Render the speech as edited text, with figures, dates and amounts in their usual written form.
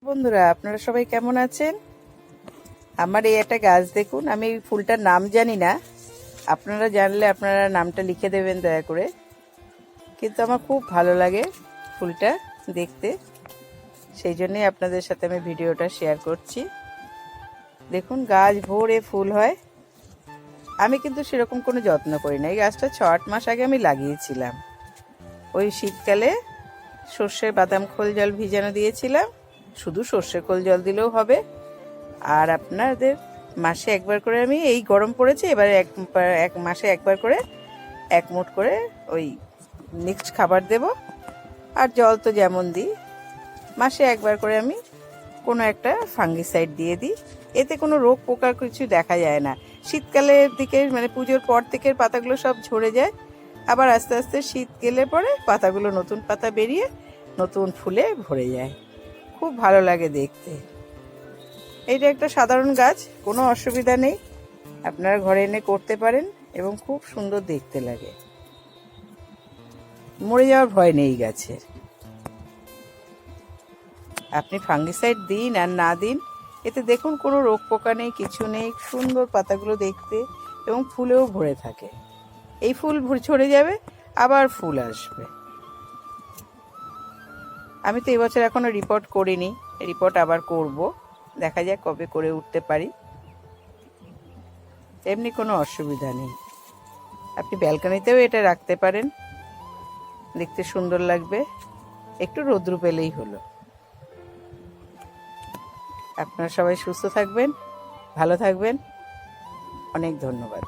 বন্ধুরা, আপনারা সবাই কেমন আছেন? আমার এই একটা গাছ দেখুন। আমি এই ফুলটার নাম জানি না, আপনারা জানলে আপনারা নামটা লিখে দেবেন দয়া করে। কিন্তু আমার খুব ভালো লাগে ফুলটা দেখতে, সেই জন্যই আপনাদের সাথে আমি ভিডিওটা শেয়ার করছি। দেখুন, গাছ ভরে ফুল হয়। আমি কিন্তু সেরকম কোনো যত্ন করি না। এই গাছটা 6-8 মাস আগে আমি লাগিয়েছিলাম। ওই শীতকালে সর্ষের বাদাম খোল জল ভিজানো দিয়েছিলাম। শুধু সর্ষের খোল জল দিলেও হবে। আর আপনাদের মাসে একবার করে, আমি এই গরম পড়েছে এবারে এক মাসে একবার করে 1 মুঠ করে ওই মিক্সড খাবার দেব। আর জল তো যেমন দিই, মাসে একবার করে আমি কোনো একটা ফাঙ্গিসাইড দিয়ে দিই। এতে কোনো রোগ পোকা কিছু দেখা যায় না। শীতকালের দিকে মানে পুজোর পর থেকে পাতাগুলো সব ঝরে যায়, আবার আস্তে আস্তে শীত গেলে পরে পাতাগুলো নতুন পাতা বেরিয়ে নতুন ফুলে ভরে যায়। খুব ভালো লাগে দেখতে। এইটা একটা সাধারণ গাছ, কোনো অসুবিধা নেই, আপনারা ঘরে এনে করতে পারেন এবং খুব সুন্দর দেখতে লাগে। মরে যাওয়ার ভয় নেই গাছের। আপনি ফাঙ্গিসাইড দিন আর না দিন, এতে দেখুন কোনো রোগ পোকা নেই, কিছু নেই। সুন্দর পাতাগুলো দেখতে এবং ফুলেও ভরে থাকে। এই ফুল ঝরে যাবে, আবার ফুল আসবে। আমি তো এবছর এখনো রিপোর্ট করিনি, রিপোর্ট আবার করব। দেখা যাক কবে করে উঠতে পারি। এমনি কোনো অসুবিধা নেই। আপনি ব্যালকনিতেও এটা রাখতে পারেন, দেখতে সুন্দর লাগবে। একটু রৌদ্র পেলেই হলো। আপনারা সবাই সুস্থ থাকবেন, ভালো থাকবেন। অনেক ধন্যবাদ।